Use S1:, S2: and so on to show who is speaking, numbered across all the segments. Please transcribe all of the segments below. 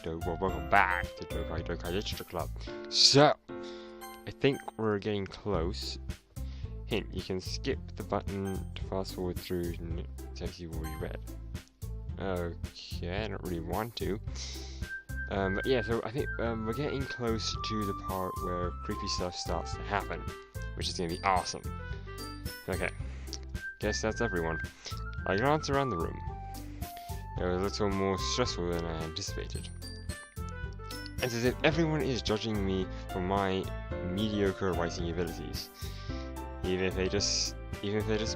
S1: Well, welcome back to Doki Literature Club. So, I think we're getting close. Hint, you can skip the button to fast forward through text you've already read. Okay, I don't really want to. But yeah, so I think we're getting close to the part where creepy stuff starts to happen, which is going to be awesome. Okay, guess that's everyone. I glanced around the room. It was a little more stressful than I anticipated. It's as if everyone is judging me for my mediocre writing abilities. Even if they're just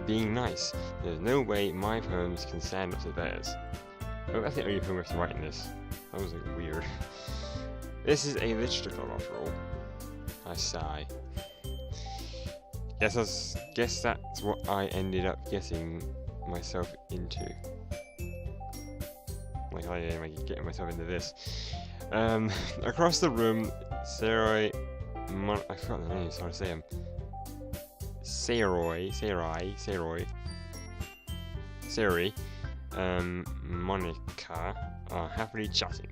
S1: being nice, there's no way my poems can stand up to theirs. Oh, that's the only poem I have to write in this. That was like weird. This is a literature club after all. I sigh. Guess that's what I ended up getting myself into. Like I am getting myself into this. Across the room, I forgot the names, how to say them. Sari, Monica are happily chatting.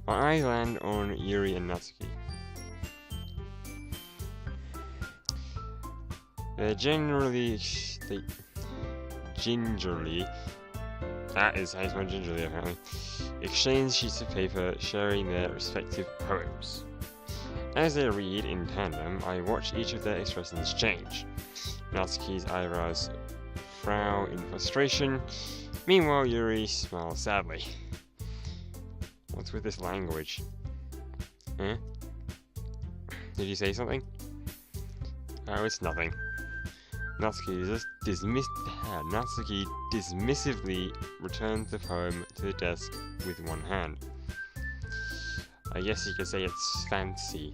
S1: My eyes land on Yuri and Natsuki. They gingerly, that is how you spell gingerly apparently, exchange sheets of paper sharing their respective poems. As they read in tandem, I watch each of their expressions change. Natsuki's eyebrows frown in frustration. Meanwhile, Yuri smiles sadly. What's with this language? Huh? Did you say something? Oh, it's nothing. Natsuki dismissively returns the poem to the desk with one hand. I guess you could say it's fancy.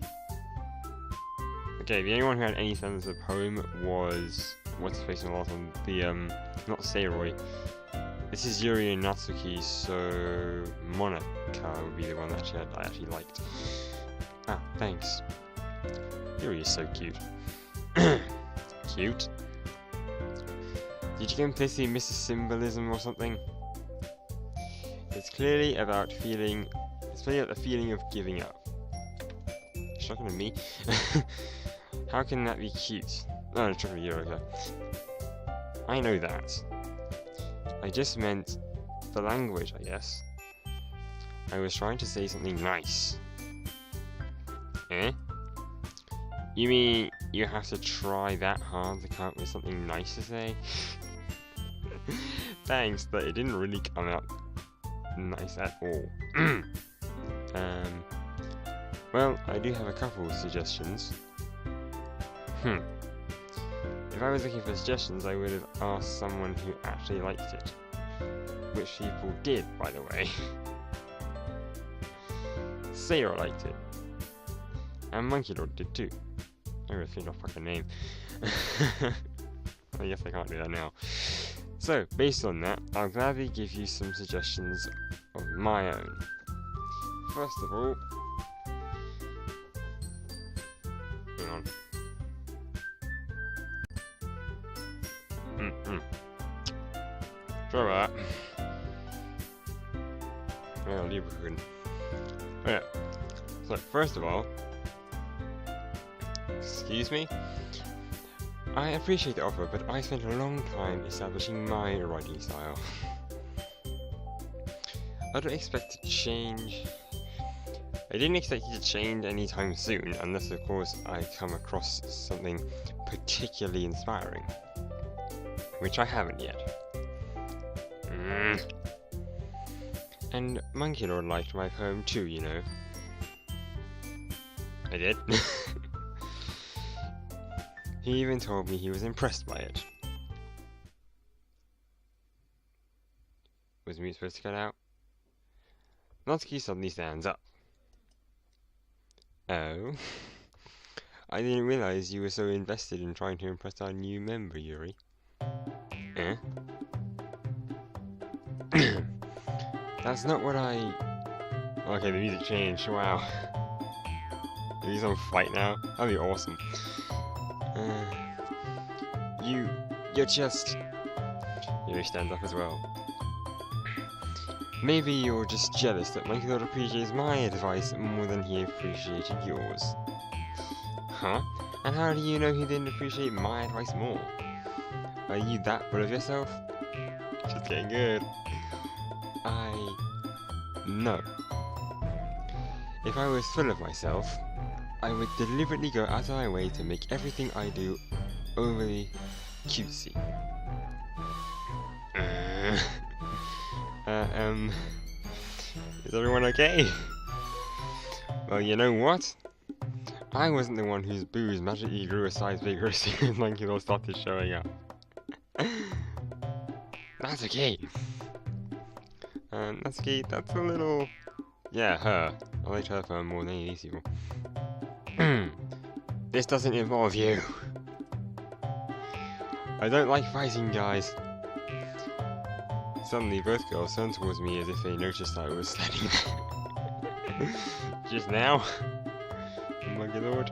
S1: Okay, the only one who had any sense of the poem was what's the face on the last one? The not Seiroi. This is Yuri and Natsuki, so Monica would be the one that I actually liked. Ah, thanks. Yuri is so cute. Cute. Did you completely miss a symbolism or something? It's clearly about the feeling of giving up. Shocking to me. How can that be cute? No, it's talking to you, okay. I know that. I just meant the language, I guess. I was trying to say something nice. Eh? You mean you have to try that hard to come up with something nice to say? Thanks, but it didn't really come out nice at all. Well, I do have a couple of suggestions. If I was looking for suggestions, I would have asked someone who actually liked it. Which people did, by the way. Sarah liked it. And Monkey Lord did too. I really think I'll fucking name. I guess I can't do that now. So, based on that, I'll gladly give you some suggestions of my own. First of all, hang on. Sorry about that. I'll leave it. Oh yeah. So, first of all, excuse me? I appreciate the offer, but I spent a long time establishing my writing style. I didn't expect you to change anytime soon, unless of course I come across something particularly inspiring. Which I haven't yet. And Monkey Lord liked my poem too, you know. I did. He even told me he was impressed by it. Was me supposed to cut out? Natsuki suddenly stands up. Oh? I didn't realize you were so invested in trying to impress our new member, Yuri. Eh? That's not what I... Okay, the music changed, wow. Are these on fight now? That'd be awesome. You're just... Yuri stands up as well. Maybe you're just jealous that Monkey Lord appreciates my advice more than he appreciated yours. Huh? And how do you know he didn't appreciate my advice more? Are you that full of yourself? Just getting good. No. If I was full of myself, I would deliberately go out of my way to make everything I do overly cutesy. Is everyone okay? Well, you know what? I wasn't the one whose boobs magically grew a size bigger as soon as Monkey Lord started showing up. That's okay. That's okay, that's a little... Yeah, her. I liked her for more than any of these people. This doesn't involve you. I don't like fighting, guys. Suddenly, both girls turned towards me as if they noticed I was standing there. Just now? Oh my good lord.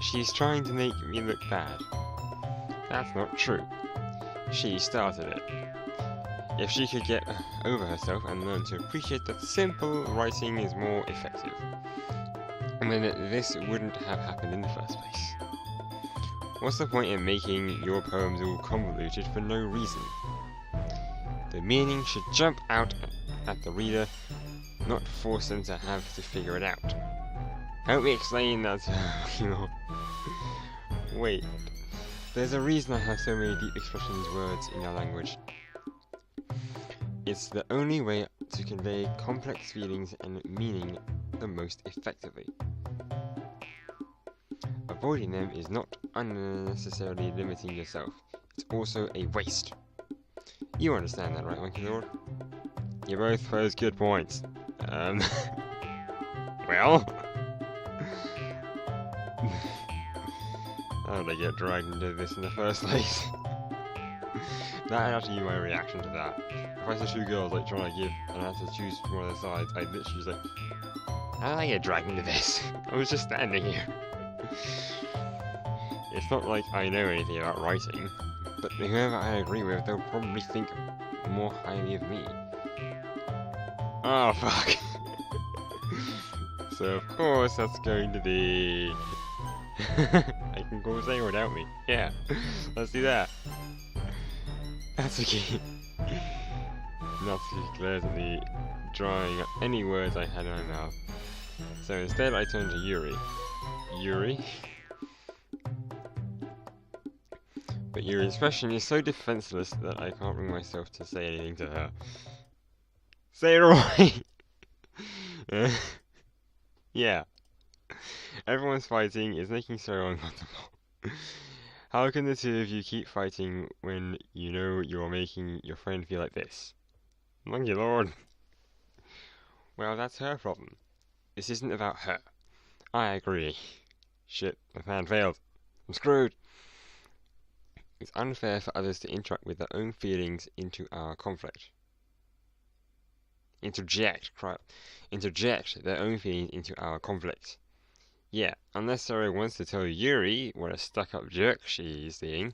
S1: She's trying to make me look bad. That's not true. She started it. If she could get over herself and learn to appreciate that simple writing is more effective, then this wouldn't have happened in the first place. What's the point in making your poems all convoluted for no reason? The meaning should jump out at the reader, not force them to have to figure it out. Help me explain that. Wait, there's a reason I have so many deep expressions words in our language. It's the only way to convey complex feelings and meaning the most effectively. Avoiding them is not unnecessarily limiting yourself, it's also a waste. You understand that, right, Monkey Lord? You both pose good points. Well? How did I get dragged into this in the first place? That actually my reaction to that. If I saw two girls like trying to give and I had to choose one of the sides, I'd literally just like, how did I get dragged into this? I was just standing here. It's not like I know anything about writing, but whoever I agree with, they'll probably think more highly of me. Oh fuck. So of course that's going to be... I can go say without me. Yeah, let's do that. That's okay. Not glares at me, drawing up any words I had in my mouth. So instead I turned to Yuri. Yuri? But Yuri's expression is so defenseless that I can't bring myself to say anything to her. Say it right! Yeah. Everyone's fighting is making so uncomfortable. How can the two of you keep fighting when you know you're making your friend feel like this? Monkey Lord. Well, that's her problem. This isn't about her. I agree. Shit, the plan failed. I'm screwed. It's unfair for others to interact with their own feelings into our conflict. Interject their own feelings into our conflict. Yeah, unless Sarah wants to tell Yuri what a stuck-up jerk she's being,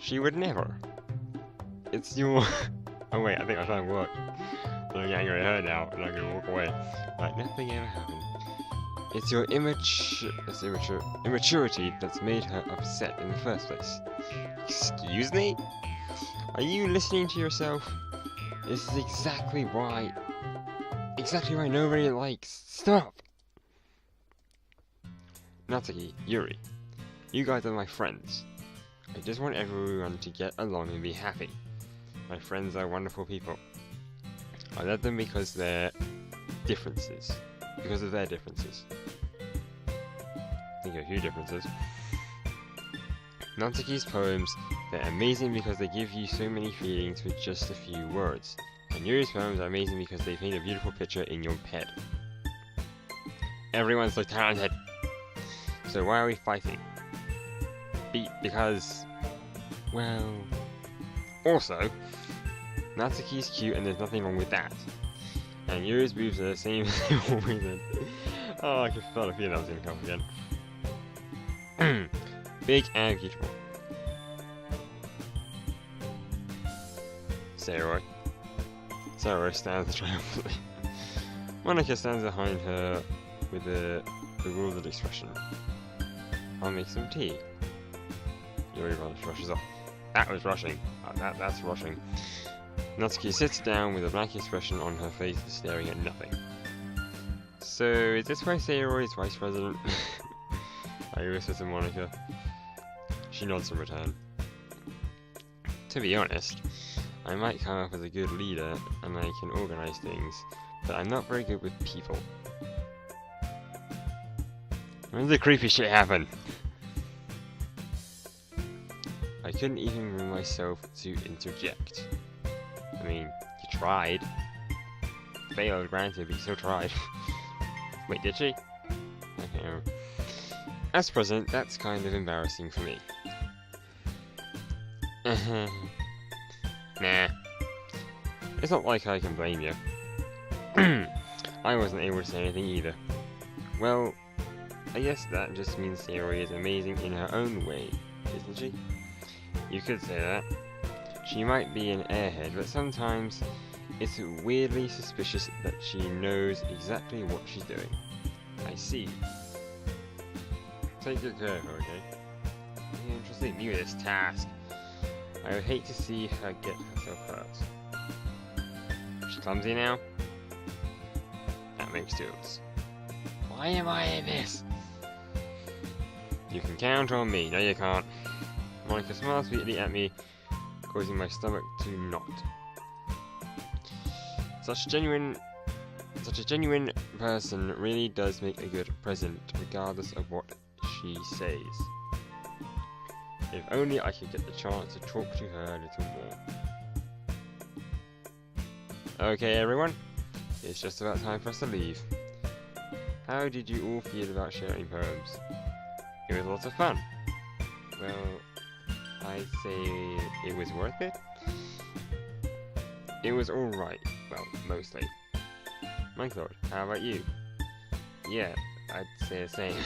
S1: she would never. It's your... Oh wait, I think I found work. I'm getting angry at her now, and I'm gonna walk away. Like nothing ever happened. It's your immaturity that's made her upset in the first place. Excuse me? Are you listening to yourself? This is exactly why nobody likes... Stop! Natsuki, Yuri, you guys are my friends. I just want everyone to get along and be happy. My friends are wonderful people. I love them because of their differences. I think a few differences. Natsuki's poems, they're amazing because they give you so many feelings with just a few words. And Yuri's poems are amazing because they paint a beautiful picture in your head. Everyone's so talented. So why are we fighting? Because... well... Also, Natsuki's cute and there's nothing wrong with that. And Yuri's boobs are the same reason. Oh, I felt a feeling that was gonna come again. Big and beautiful. Say it right. Sarah stands triumphantly. Monica stands behind her with a bewildered expression. I'll make some tea. Yuri rushes off. That was rushing. That's rushing. Natsuki sits down with a blank expression on her face, staring at nothing. So, is this why Sayori is vice president? I whisper to Monica. She nods in return. To be honest, I might come up as a good leader and I can organize things, but I'm not very good with people. When did the creepy shit happen? I couldn't even bring myself to interject. I mean, you tried. Failed, granted, but you still tried. Wait, did she? I don't know. As president, that's kind of embarrassing for me. Nah. It's not like I can blame you. I wasn't able to say anything either. Well, I guess that just means Sayori is amazing in her own way, isn't she? You could say that. She might be an airhead, but sometimes it's weirdly suspicious that she knows exactly what she's doing. I see. Take good care of her, okay? You interested me with this task. I would hate to see her get herself hurt. She's clumsy now? That makes two of us. Why am I in this? You can count on me. No, you can't. Monica smiles sweetly at me, causing my stomach to knot. Such a genuine person really does make a good president, regardless of what she says. If only I could get the chance to talk to her a little more. Okay, everyone, it's just about time for us to leave. How did you all feel about sharing poems? It was lots of fun. Well, I'd say it was worth it. It was alright. Well, mostly. My God, how about you? Yeah, I'd say the same.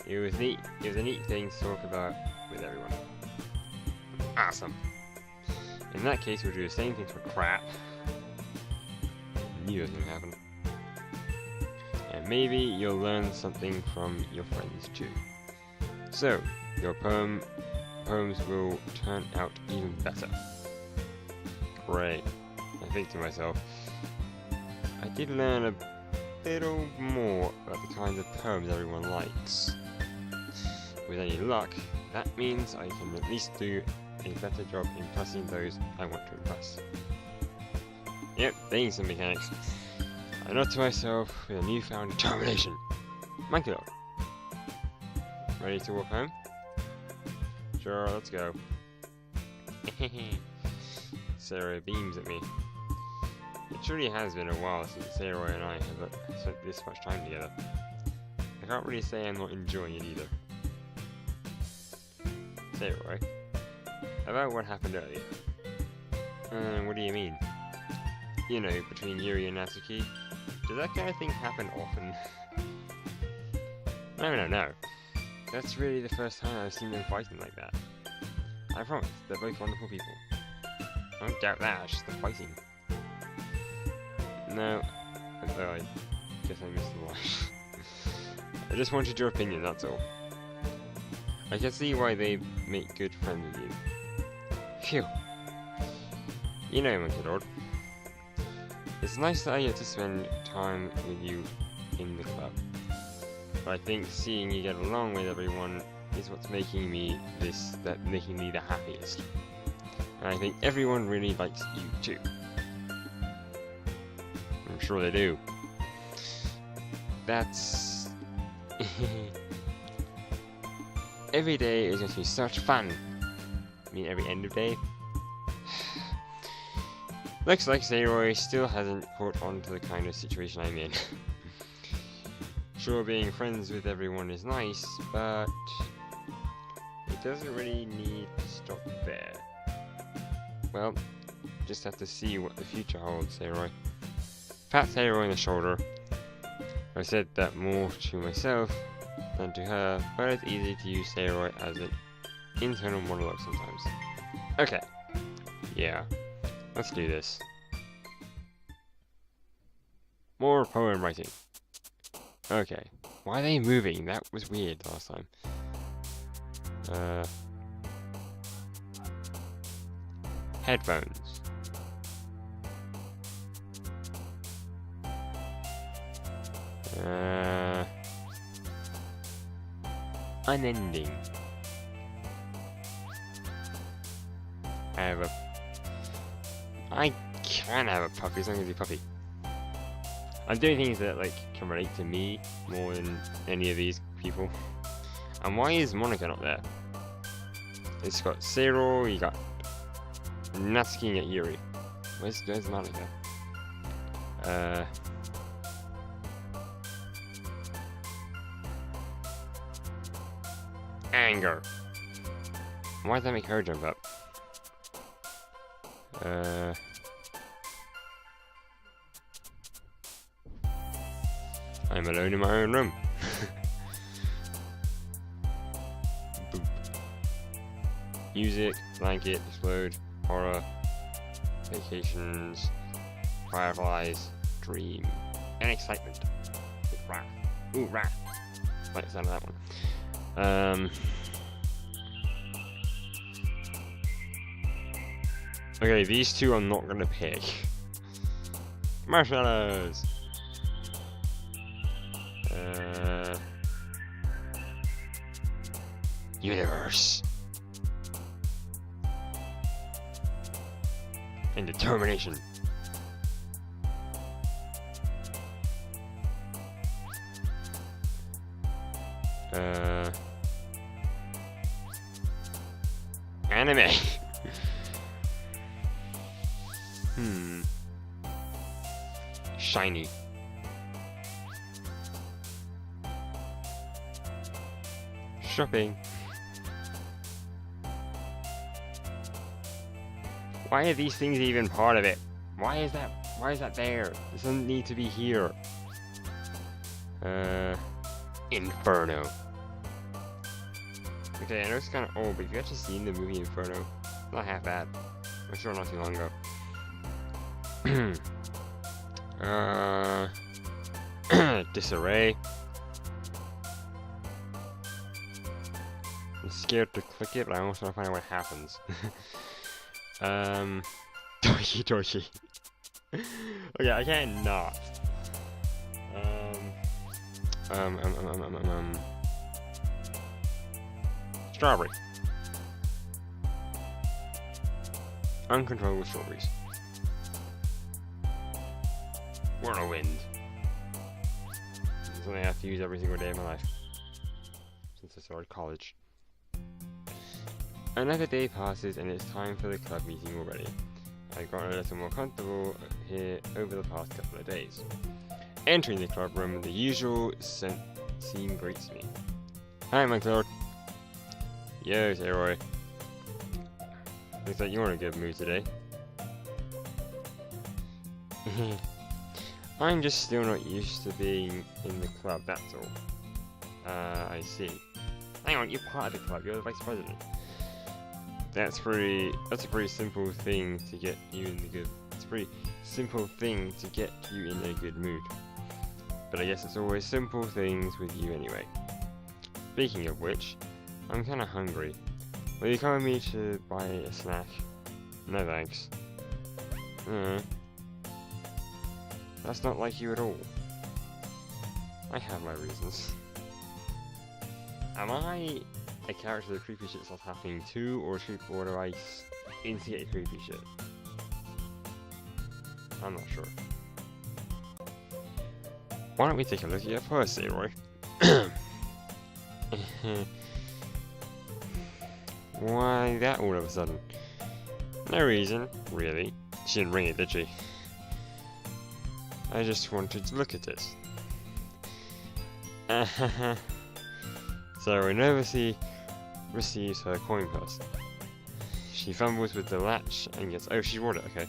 S1: It was neat. It was a neat thing to talk about with everyone. Awesome. In that case, we'll do the same thing for crap. Knew it was gonna happen. And maybe you'll learn something from your friends too. So, your poems will turn out even better. Great. I think to myself, I did learn a little more about the kinds of poems everyone likes. With any luck, that means I can at least do a better job impressing those I want to impress. Yep, they need some mechanics. I nod to myself with a newfound determination. Monkey dog. Ready to walk home? Sure, let's go. Sarah beams at me. It truly has been a while since Sarah and I have spent this much time together. I can't really say I'm not enjoying it either. Sarah, about what happened earlier. What do you mean? You know, between Yuri and Natsuki. Does that kind of thing happen often? No. That's really the first time I've seen them fighting like that. I promise, they're both wonderful people. I don't doubt that, it's just the fighting. No, I guess I missed the line. I just wanted your opinion, that's all. I can see why they make good friends with you. Phew. You know, Monkey Lord. It's nice that I get to spend time with you in the club. But I think seeing you get along with everyone is what's making me the happiest. And I think everyone really likes you too. I'm sure they do. That's... Every day is going to be such fun. I mean, every end of day. Looks like Sayori still hasn't caught on to the kind of situation I'm in. Sure, being friends with everyone is nice, but it doesn't really need to stop there. Well, just have to see what the future holds, Sayori. Pat Sayori on the shoulder. I said that more to myself than to her, but it's easy to use Sayori as an internal monologue sometimes. Okay. Yeah. Let's do this. More poem writing. Okay. Why are they moving? That was weird last time. Headphones. Unending. I can have a puppy, as long as he's a puppy. I'm doing things that like can relate to me more than any of these people. And why is Monica not there? It's got Zero, you got Natsuki and Yuri. Where's Monica? Anger. Why does that make her jump up? I'm alone in my own room. Boop. Music, blanket, explode, horror, vacations, fireflies, dream, and excitement. With wrath. Ooh, wrath. Like the sound of that one. Okay, these two I'm not gonna pick. Marshmallows! Universe. And determination. Anime. Shiny. Shopping. Why are these things even part of it? Why is that there? It doesn't need to be here. Inferno. Okay, I know it's kind of old, but if you actually seen the movie Inferno, not half bad. I'm sure not too long ago. Disarray. I'm scared to click it, but I almost want to find out what happens. Doki. Okay, I can't not. Strawberry. Uncontrollable strawberries. Whirlwind. It's something I have to use every single day of my life. Since I started college. Another day passes and it's time for the club meeting already. I've gotten a little more comfortable here over the past couple of days. Entering the club room, the usual scene greets me. Hi, my lord. Yo, Roy. Looks like you're in a good mood today. I'm just still not used to being in the club, that's all. I see. Hang on, you're part of the club, you're the vice president. That's a pretty simple thing to get you in the good. It's a pretty simple thing to get you in a good mood. But I guess it's always simple things with you anyway. Speaking of which, I'm kinda hungry. Will you come with me to buy a snack? No thanks. That's not like you at all. I have my reasons. Am I a character that creepy shit starts happening to, or do I instigate creepy shit? I'm not sure. Why don't we take a look at your first, Roy? Why that all of a sudden? No reason, really. She didn't ring it, did she? I just wanted to look at it. So nervously receives her coin purse. She fumbles with the latch and gets. Oh, she brought it. Okay.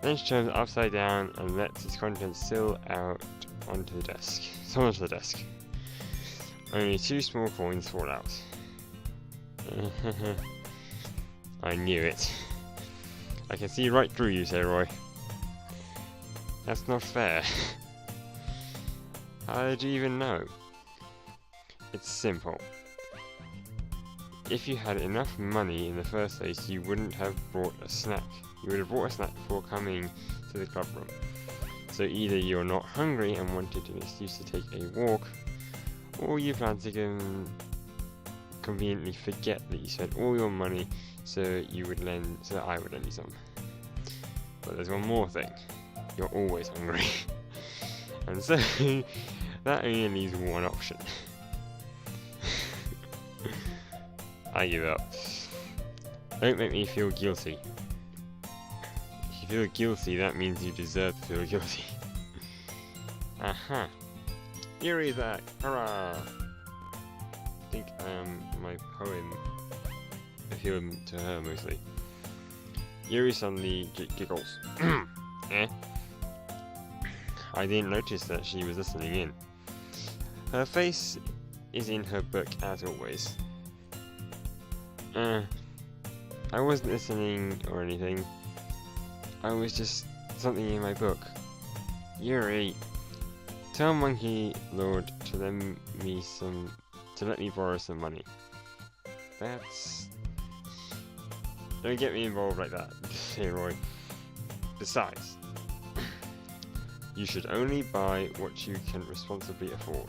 S1: Then she turns it upside down and lets its contents spill out onto the desk. Onto the desk. Only 2 small coins fall out. I knew it. I can see right through you, say Roy. That's not fair. How did you even know? It's simple. If you had enough money in the first place, you wouldn't have brought a snack. You would have brought a snack before coming to the club room. So either you're not hungry and wanted an excuse to take a walk, or you plan to conveniently forget that you spent all your money so that I would lend you some. But there's one more thing. You're always hungry. And so that only leaves one option. I give up. Don't make me feel guilty. If you feel guilty, that means you deserve to feel guilty. Aha! Yuri's back! Hurrah! I think my poem appealed to her mostly. Yuri suddenly giggles. Eh? I didn't notice that she was listening in. Her face is in her book as always. I wasn't listening or anything. I was just something in my book. Yuri, tell Monkey Lord to let me borrow some money. Don't get me involved like that, hey Roy. Besides, you should only buy what you can responsibly afford.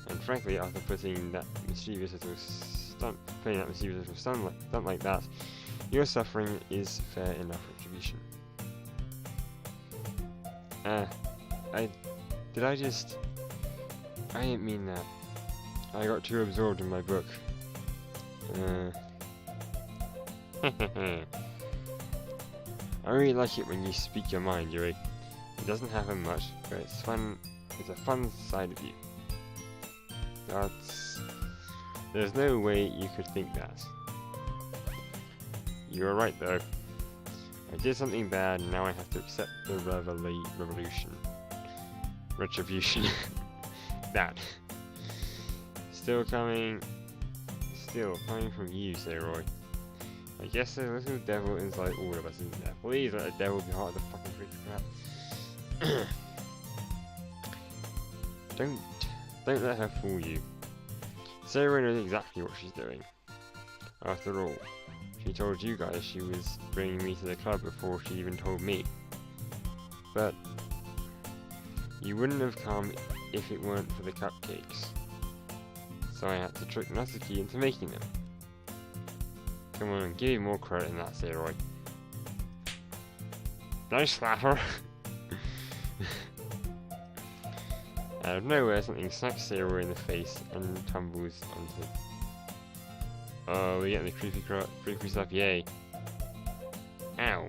S1: And frankly, after putting that mischievous little stunt like that, your suffering is fair enough retribution. I didn't mean that. I got too absorbed in my book. I really like it when you speak your mind, Yuri. It doesn't happen much, but it's fun. It's a fun side of you. There's no way you could think that. You were right though. I did something bad and now I have to accept the retribution. That. Still coming from you, say Roy. I guess there's a little devil inside all of us, isn't there? Please let the devil be part of the fucking creature crap. Don't let her fool you. Sarah knows exactly what she's doing. After all, she told you guys she was bringing me to the club before she even told me. But you wouldn't have come if it weren't for the cupcakes. So I had to trick Natsuki into making them. Come on, give me more credit than that, Saroy. Nice slapper! Out of nowhere, something smacks Saroy in the face and tumbles onto. Oh, we're getting the creepy stuff, yay! Ow!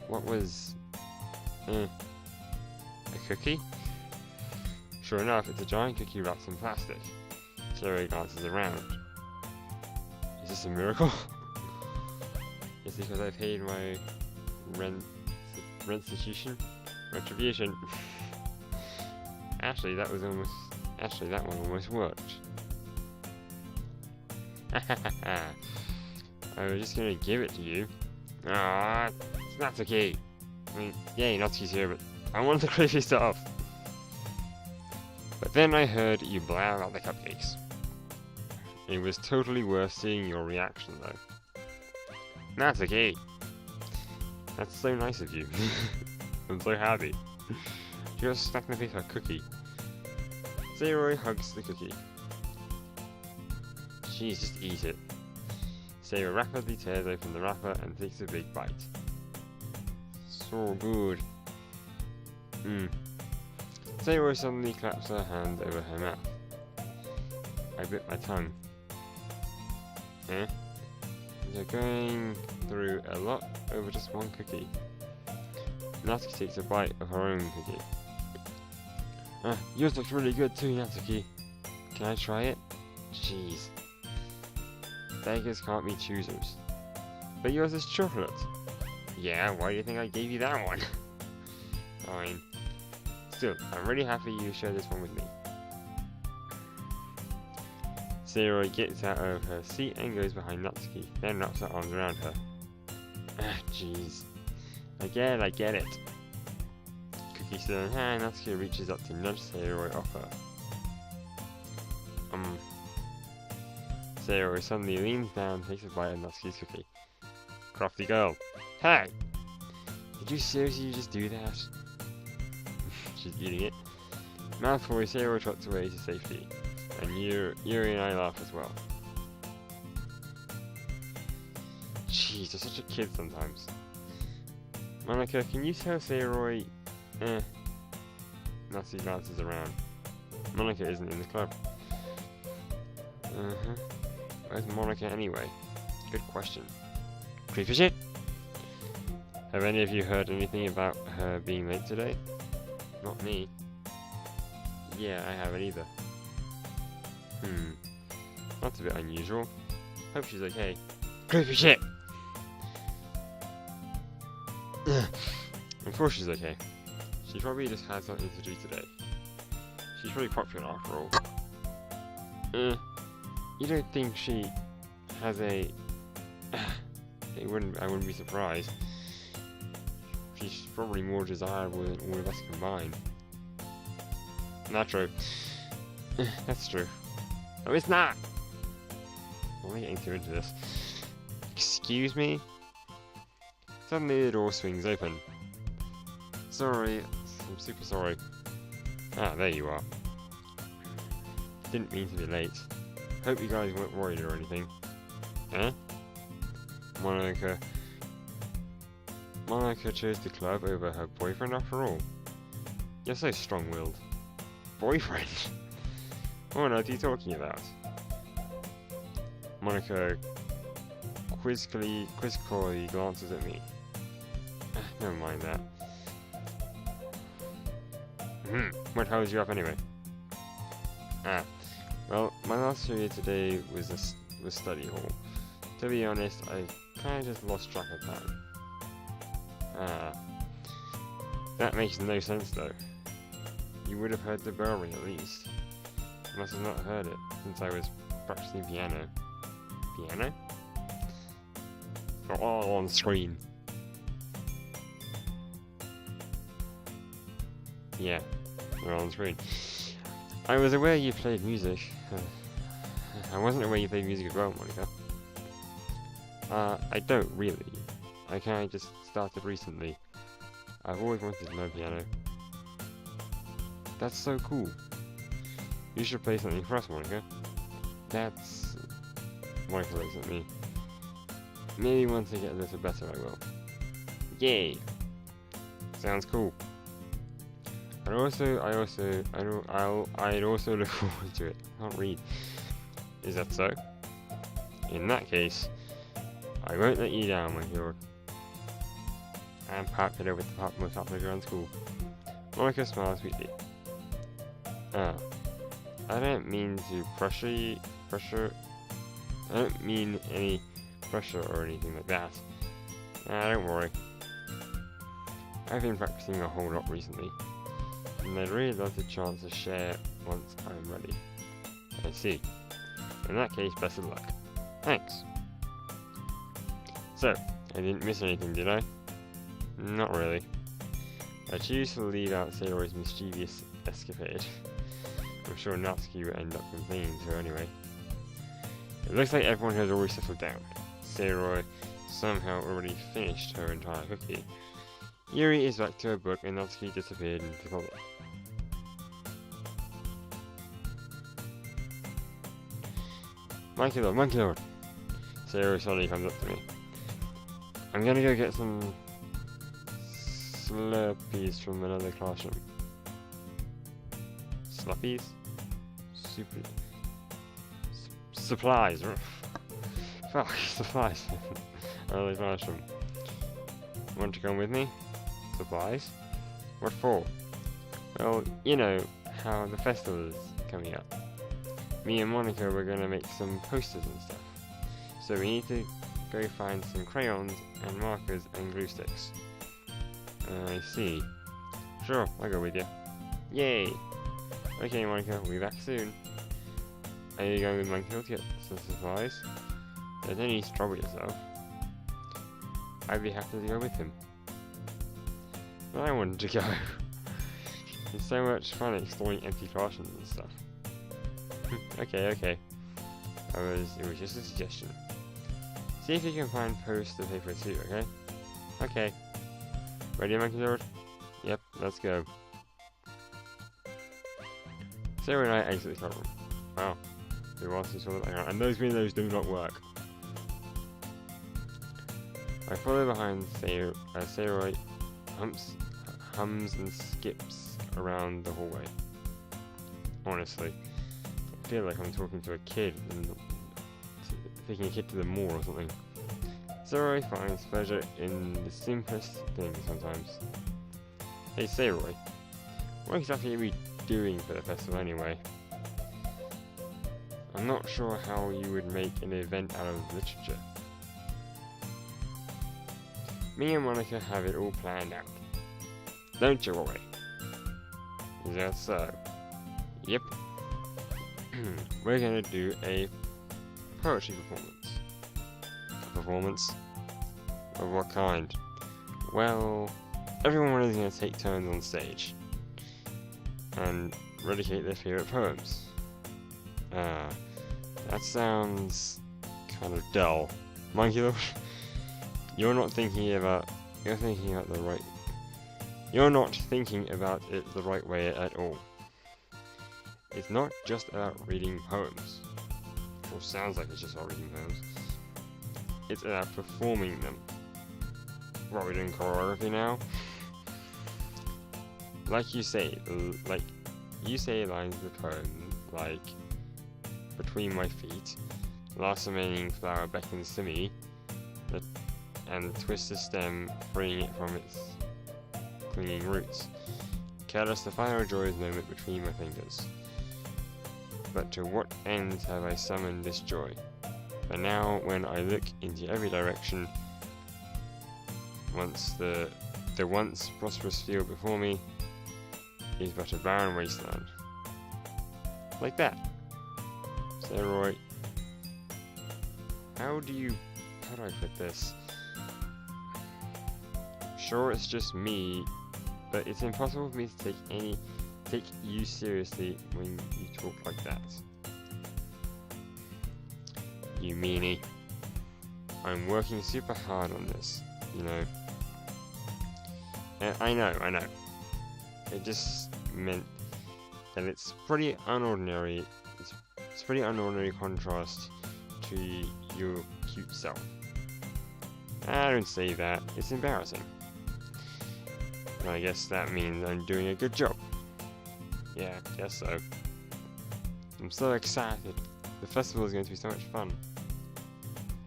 S1: What was. A cookie? Sure enough, it's a giant cookie wrapped in plastic. Saroy glances around. Is this a miracle? Is it because I paid my retribution? Actually, that one almost worked. I was just gonna give it to you. Ah, it's Natsuki. I mean, yay, Natsuki's here, but I want the creepy stuff. But then I heard you blare out the cupcakes. It was totally worth seeing your reaction, though. Natsuki! That's so nice of you. I'm so happy. Just stuck me with a cookie. Saroy hugs the cookie. Jeez, just eat it. Saroy rapidly tears open the wrapper and takes a big bite. So good. Saroy suddenly claps her hand over her mouth. I bit my tongue. You're going through a lot over just one cookie. Natsuki takes a bite of her own cookie. Yours looks really good too, Natsuki. Can I try it? Jeez. Beggars can't be choosers. But yours is chocolate. Yeah, why do you think I gave you that one? Fine. Still, I'm really happy you shared this one with me. Saroy gets out of her seat and goes behind Natsuki, then wraps her arms around her. Jeez. I get it. Doki still in hand, Natsuki reaches up to nudge Sayori off her. Sayori suddenly leans down, takes a bite of Natsuki's cookie. Crafty girl. Hey! Did you seriously just do that? She's eating it. Mouthful, Sayori trots away to safety. And Yuri and I laugh as well. Jeez, you're such a kid sometimes. Monica, can you tell Sayori... Natsuki glances around. Monica isn't in the club. Where's Monica anyway? Good question. Creepy shit! Have any of you heard anything about her being late today? Not me. Yeah, I haven't either. That's a bit unusual. Hope she's okay. Creepy shit! I'm sure she's okay. She probably just had something to do today. She's pretty popular after all. You don't think she has a... I wouldn't be surprised. She's probably more desirable than all of us combined. Not true. That's true. No, it's not! Why am I getting too into this? Excuse me? Suddenly the door swings open. Sorry, I'm super sorry. Ah, there you are. Didn't mean to be late. Hope you guys weren't worried or anything. Eh? Monica chose the club over her boyfriend after all. You're so strong-willed. Boyfriend? What on earth are you talking about? Monica quizzically glances at me. Never mind that. What held you up anyway? Well, my last period today was study hall. To be honest, I kind of just lost track of time. That makes no sense though. You would have heard the bell ring at least. You must have not heard it since I was practicing piano. Piano? Or all on screen. Yeah, they're on screen. I was aware you played music. I wasn't aware you played music as well, Monica. I don't really. I kinda just started recently. I've always wanted to learn piano. That's so cool. You should play something for us, Monica. That's... Monica looks at me. Maybe once I get a little better I will. Yay! Sounds cool. I'd also look forward to it. I can't read. Is that so? In that case, I won't let you down, my lord. I'm popular with the most popular girl in school. Monica smiles sweetly. I don't mean to pressure. I don't mean any pressure or anything like that. Don't worry. I've been practicing a whole lot recently, and I'd really love the chance to share once I'm ready. I see. In that case, best of luck. Thanks. So, I didn't miss anything, did I? Not really. I choose to leave out Sayori's mischievous escapade. I'm sure Natsuki will end up complaining to her anyway. It looks like everyone has already settled down. Sayori somehow already finished her entire cookie. Yuri is back to her book and Natsuki disappeared into the closet. Monkey Lord! Sayori suddenly comes up to me. I'm gonna go get some Slurpees from another classroom. Slurpees? Supplies. Fuck, supplies. Another classroom. Want to come with me? Supplies? What for? Well, you know how the festival is coming up. Me and Monica were gonna make some posters and stuff. So we need to go find some crayons and markers and glue sticks. I see. Sure, I'll go with you. Yay! Okay, Monica, we'll be back soon. Are you going with Monkey to get some supplies? There's no need to trouble yourself. I'd be happy to go with him. But I wanted to go. It's so much fun exploring empty classrooms and stuff. Okay. It was just a suggestion. See if you can find poster paper too, okay? Okay. Ready, Monkey Lord? Yep, let's go. Sarah and I exit the classroom. Wow. The answers for the background. And those windows do not work. I follow behind Saroy hums and skips around the hallway. Honestly, I feel like I'm talking to a kid and taking a kid to the mall or something. Saroy finds pleasure in the simplest things sometimes. Hey Saroy, what exactly are we doing for the festival anyway? I'm not sure how you would make an event out of literature. Me and Monica have it all planned out. Don't you worry. Is that so? Yep. We're gonna do a poetry performance. A performance? Of what kind? Well, everyone is gonna take turns on stage and dedicate their favourite poems. That sounds kind of dull. Monkey Lord, you're not thinking about it the right way at all. It's not just about reading poems. Or sounds like it's just about reading poems. It's about performing them. What, we're doing choreography now? Like you say lines of the poem, like between my feet, last remaining flower beckons to me, and twist the stem, freeing it from its clinging roots. Careless the final joyous moment between my fingers. But to what end have I summoned this joy? But now, when I look into every direction, the once prosperous field before me is but a barren wasteland. Like that. Saroy, how do I put this? Sure, it's just me, but it's impossible for me to take you seriously when you talk like that. You meanie. I'm working super hard on this, you know. And I know. It just meant that it's pretty unordinary. It's a pretty unordinary contrast to your cute self. I don't say that. It's embarrassing. I guess that means I'm doing a good job. Yeah, guess so. I'm so excited. The festival is going to be so much fun.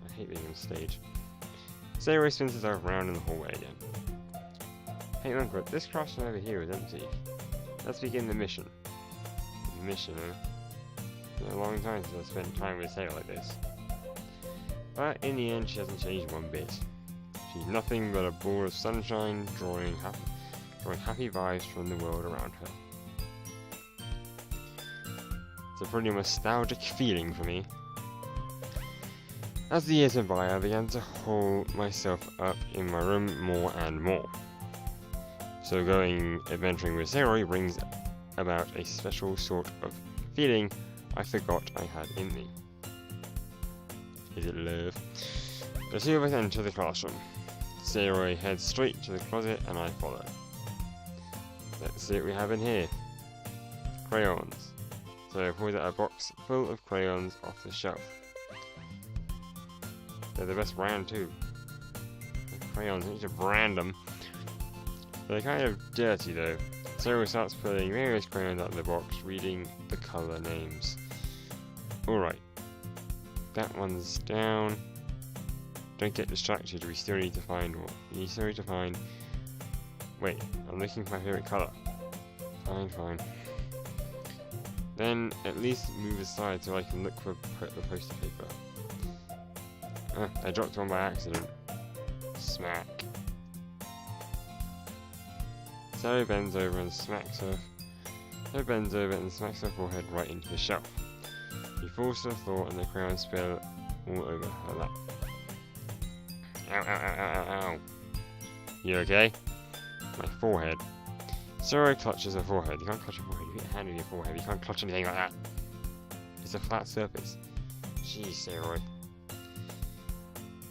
S1: I hate being on stage. Saroy spins herself around in the hallway again. Hey Uncle, this classroom over here is empty. Let's begin the mission. Mission, huh? It's been a long time since I've spent time with Sarah like this. But in the end, she hasn't changed one bit. She's nothing but a ball of sunshine, drawing happy vibes from the world around her. It's a pretty nostalgic feeling for me. As the years went by, I began to hole myself up in my room more and more. So going adventuring with Saroy brings about a special sort of feeling I forgot I had in me. Is it love? The two of us enter the classroom. Saroy heads straight to the closet and I follow. Let's see what we have in here. Crayons. So I pulled out a box full of crayons off the shelf. They're the best brand too. The crayons, I need to brand them. They're kind of dirty though. Saroy starts pulling various crayons out of the box, reading the colour names. Alright. That one's down. Don't get distracted, we still need to find one. Wait, I'm looking for my favourite colour. Fine. Then at least move aside so I can look for the poster paper. I dropped one by accident. Smack. Sally bends over and smacks her forehead right into the shelf. She falls to the floor and the crayons spill all over her lap. Ow. You okay? My forehead. Zero clutches a forehead. You can't clutch a forehead. You hit a hand with your forehead. You can't clutch anything like that. It's a flat surface. Jeez, Steroid.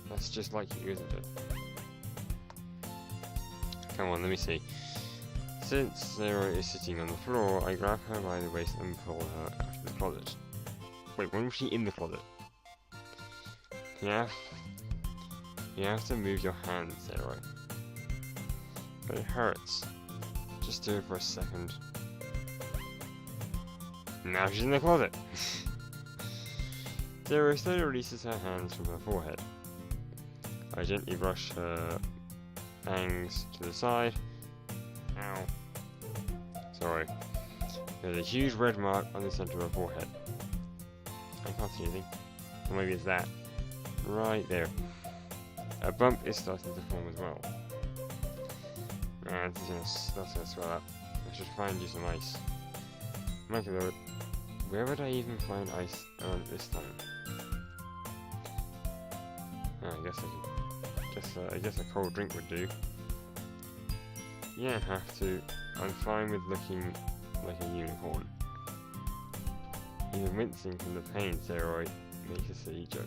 S1: That's just like you, isn't it? Come on, let me see. Since Sarah is sitting on the floor, I grab her by the waist and pull her out of the closet. Wait, when was she in the closet? You have to move your hand, Sarah. But it hurts. Just do it for a second. Now she's in the closet. Sarah slowly releases her hands from her forehead. I gently brush her bangs to the side. Ow. Sorry. There's a huge red mark on the center of her forehead. I can't see anything. Or maybe it's that. Right there. A bump is starting to form as well. And that's gonna swell up. I should find you some ice. Monkey Lord, where would I even find ice this time? Oh, I guess a cold drink would do. You don't have to. I'm fine with looking like a unicorn. Even wincing from the pain, Steroid makes a silly joke.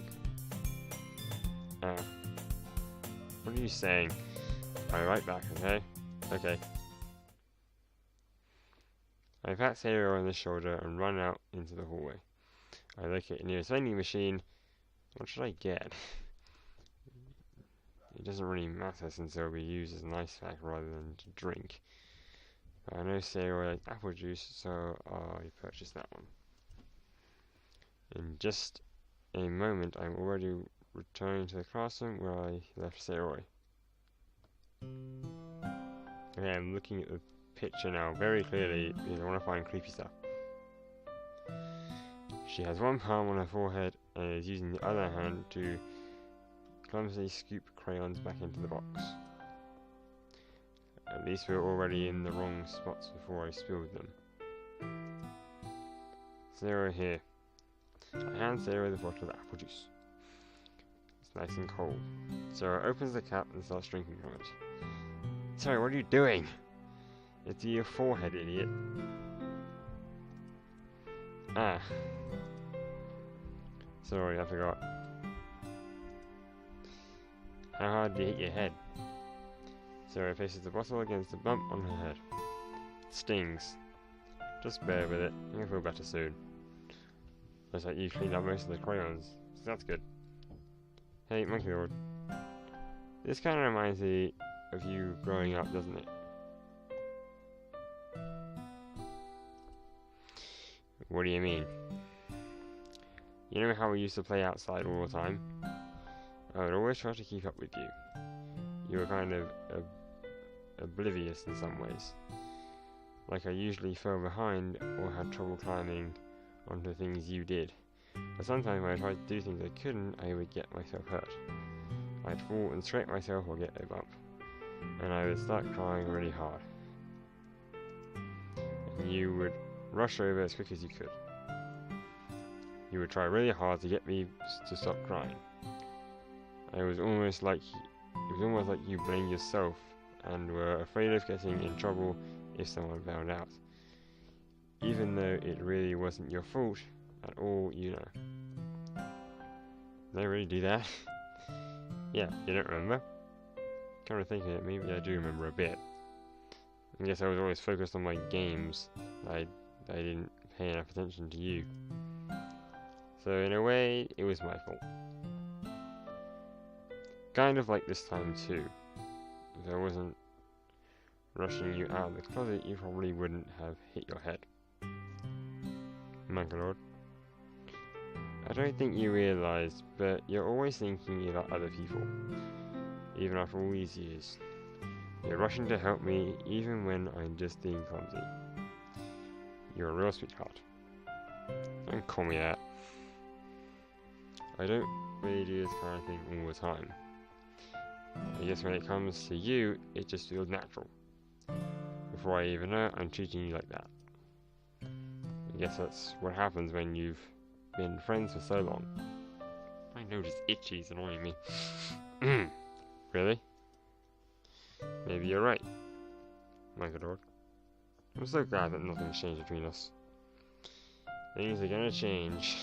S1: What are you saying? I'll be right back, okay? Okay. I pat Sarah on the shoulder and run out into the hallway. I locate a nearest vending machine. What should I get? It doesn't really matter since it will be used as an ice pack rather than to drink. But I know Sarah likes apple juice, so I purchased that one. In just a moment, I'm already returning to the classroom where I left Sarah. Okay, I'm looking at the picture now very clearly because I want to find creepy stuff. She has one palm on her forehead and is using the other hand to clumsily scoop crayons back into the box. At least we're already in the wrong spots before I spilled them. Sarah here. I hand Sarah the bottle of apple juice. It's nice and cold. Sarah opens the cap and starts drinking from it. Sarah, what are you doing? It's your forehead, idiot. Ah. Sorry, I forgot. How hard did you hit your head? Sarah faces the bottle against the bump on her head. It stings. Just bear with it. You'll feel better soon. Looks like you cleaned up most of the crayons, so that's good. Hey, Monkey Lord. This kind of reminds me of you growing up, doesn't it? What do you mean? You know how we used to play outside all the time? I would always try to keep up with you. You were kind of oblivious in some ways. Like I usually fell behind or had trouble climbing onto things you did. But sometimes when I tried to do things I couldn't, I would get myself hurt. I'd fall and scrape myself or get a bump. And I would start crying really hard. And you would rush over as quick as you could. You would try really hard to get me to stop crying. It was almost like you blamed yourself and were afraid of getting in trouble if someone found out. Even though it really wasn't your fault at all, you know. Did I really do that? Yeah, you don't remember? Kind of thinking it, maybe I do remember a bit. I guess I was always focused on my games. I didn't pay enough attention to you. So in a way, it was my fault. Kind of like this time too. If I wasn't rushing you out of the closet, you probably wouldn't have hit your head. Monkey Lord. I don't think you realise, but you're always thinking about other people. Even after all these years. You're rushing to help me, even when I'm just being clumsy. You're a real sweetheart. Don't call me that. I don't really do this kind of thing all the time. I guess when it comes to you, it just feels natural. Before I even know it, I'm treating you like that. I guess that's what happens when you've been friends for so long. My nose is itchy, it's annoying me. Really? Maybe you're right, Monkey Lord. I'm so glad that nothing's changed between us. Things are gonna change.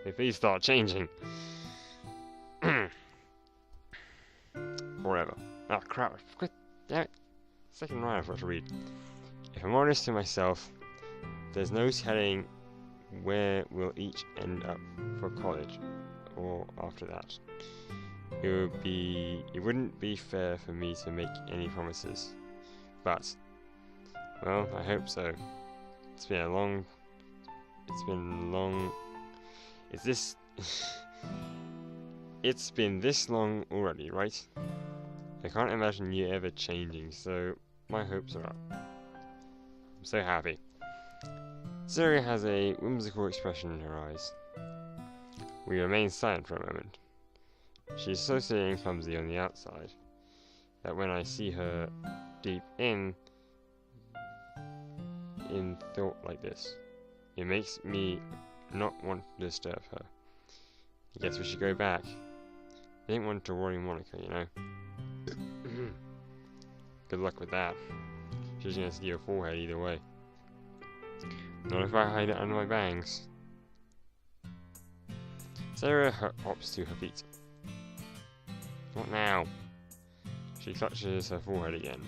S1: If these start changing. Forever. Oh crap, quit. Damn it. Second line I forgot to read. If I'm honest to myself, there's no telling where we'll each end up for college or after that. It wouldn't be fair for me to make any promises. But, well, I hope so. It's been long. It's been this long already, right? I can't imagine you ever changing, so my hopes are up. I'm so happy. Sarah has a whimsical expression in her eyes. We remain silent for a moment. She's so silly and clumsy on the outside that when I see her deep in thought like this, it makes me not want to disturb her. I guess we should go back. I didn't want to worry Monica, you know. Good luck with that. She's gonna see your forehead either way. Not if I hide it under my bangs. Sarah hops to her feet. What now? She clutches her forehead again.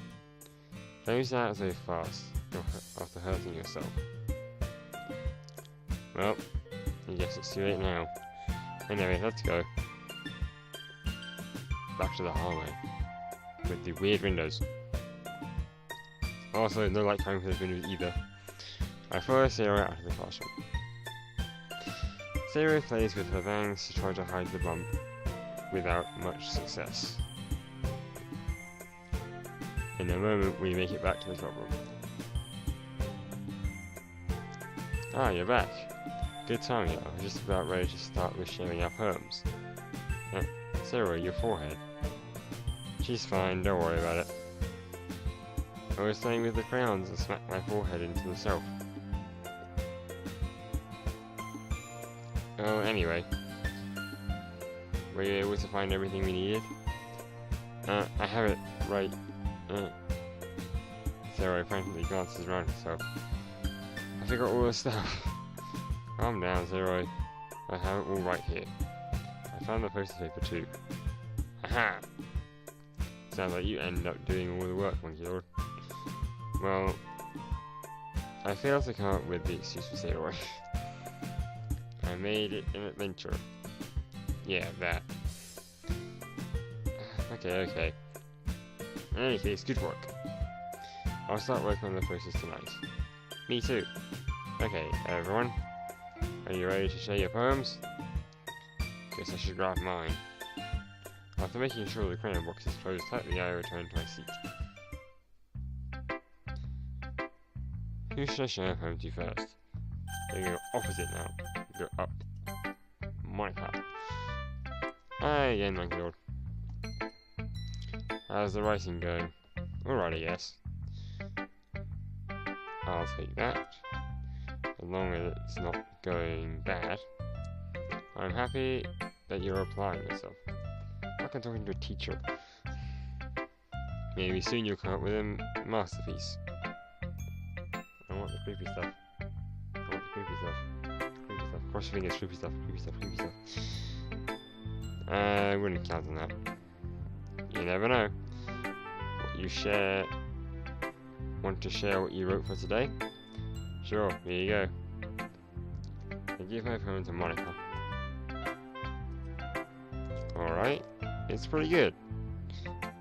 S1: Don't use that so fast after hurting yourself. Well, I guess it's too late now. Anyway, let's go. Back to the hallway. With the weird windows. Also, no light coming from the windows either. I follow Sarah out of the classroom. Sarah plays with her bangs to try to hide the bump, without much success. In a moment, we make it back to the club room. Ah, you're back. Good timing. I was just about ready to start with sharing our poems. Sarah, your forehead. She's fine, don't worry about it. I was playing with the crayons and smacked my forehead into the shelf. Oh, anyway. Were you able to find everything we needed? I have it right. Sarah frantically glances around herself. I forgot all the stuff. Calm down, Sarah. I have it all right here. I found the poster paper too. Aha! Sounds like you ended up doing all the work, Monkey Lord. Well, I failed to come up with the excuse for Sarah. I made it an adventure. Yeah, that. Okay. In any case, good work. I'll start working on the posters tonight. Me too. Okay, everyone. Are you ready to share your poems? Guess I should grab mine. After making sure the crayon box is closed tightly, I return to my seat. Who should I share a poem to first? They go opposite now. Go up. Monica. Hi again, Monkey Lord. How's the writing going? Alright, I guess. I'll take that. As long as it's not going bad. I'm happy that you're applying yourself. Like I'm talking to a teacher. Maybe soon you'll come up with a masterpiece. I want the creepy stuff. Creepy stuff. Cross your fingers, creepy stuff. I wouldn't count on that. You never know. Want to share what you wrote for today? Sure, here you go. I give my poem to Monica. Alright, it's pretty good.